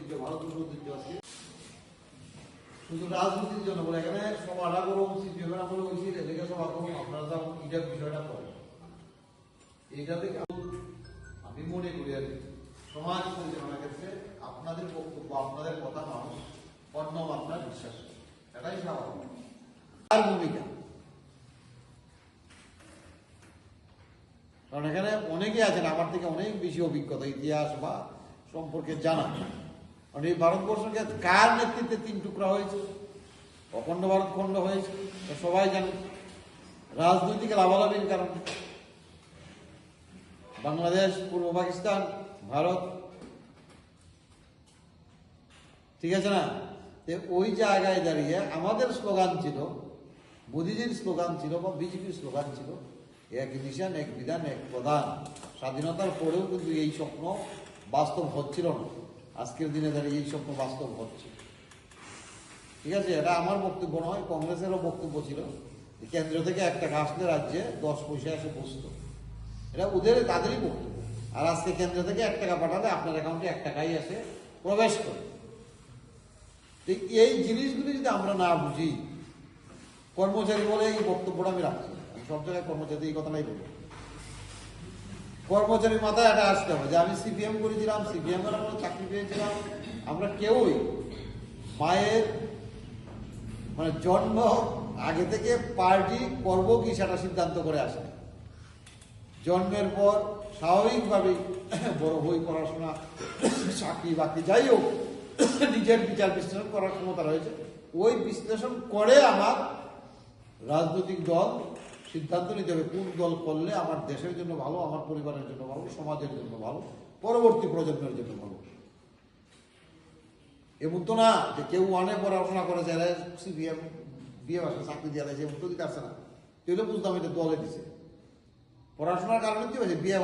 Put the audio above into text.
ঐতিহ্য, ভারতবর্ষ ঐতিহ্য আছে। শুধু রাজনীতির জন্য বলে এখানে সভাটা করুন, সিপিএম বলে বলছি এদিকে সভা করুন, আপনারা যাও এটার বিষয়টা করেন। এইটা থেকে আমি মনে করি আর কি সমাজ পরিচালনার ক্ষেত্রে আপনাদের বক্তব্য, আপনাদের কথা মানুষ অন্য আপনার বিশ্বাস, এটাই স্বাভাবিক। আর ভূমিকা, কারণ এখানে অনেকে আছেন আমার থেকে অনেক বেশি অভিজ্ঞতা, ইতিহাস বা সম্পর্কে জানা। কারণ এই ভারতবর্ষকে কার নেতৃত্বে 3 টুকরা হয়েছে, অখণ্ড ভারত খণ্ড হয়েছে, সবাই জানে। রাজনৈতিক লাভালাভির কারণে বাংলাদেশ, পূর্ব পাকিস্তান, ভারত, ঠিক আছে না? ওই জায়গায় দাঁড়িয়ে আমাদের স্লোগান ছিল, মোদিজির স্লোগান ছিল বা বিজেপির স্লোগান ছিল, এক মিশন, এক বিধান, এক প্রধান। স্বাধীনতার পরেও কিন্তু এই স্বপ্ন বাস্তব হচ্ছিল না। আজকের দিনে দাঁড়িয়ে এই স্বপ্ন বাস্তব হচ্ছে। ঠিক আছে, এটা আমার বক্তব্য নয়, কংগ্রেসেরও বক্তব্য ছিল। কেন্দ্র থেকে 1 টাকা আসলে রাজ্যে 10 পয়সা এসে বসত, এটা ওদের তাদেরই বক্তব্য। আর আজকে কেন্দ্র থেকে 1 টাকা পাঠালে আপনার অ্যাকাউন্টে 1 টাকাই এসে প্রবেশ করে। এই জিনিসগুলি যদি আমরা না বুঝি, কর্মচারী বলে এই বক্তব্যটা আমি রাখছি, আমি সব জায়গায় কর্মচারী এই কথাটাই বলি। কর্মচারীর মাথায় এটা আসতে হবে যে আমি সিপিএম করেছিলাম, সিপিএম এর আমরা চাকরি পেয়েছিলাম। আমরা কেউই মায়ের মানে জন্ম আগে থেকে পার্টি করব কি সেটা সিদ্ধান্ত করে আসে। জন্মের পর স্বাভাবিকভাবেই বড় হই, পড়াশোনা, চাকরি বাকরি যাই হোক, নিজের বিচার বিশ্লেষণ করার ক্ষমতা রয়েছে। ওই বিশ্লেষণ করে আমার রাজনৈতিক দল সিদ্ধান্ত নিতে হবে কোন দল করলে আমার দেশের জন্য ভালো, আমার পরিবারের জন্য ভালো, সমাজের জন্য ভালো, পরবর্তী প্রজন্মের জন্য ভালো। এমন তো না যে কেউ অনেক পড়াশোনা করেছে, সিপিএম বিয়ে বাসা চাকরি দিয়ে এমন তো দিতে আসছে না। তুইলে বুঝতাম এটা দলে দিছে, পড়াশোনার কারণে কি হয়েছে, বিয়ে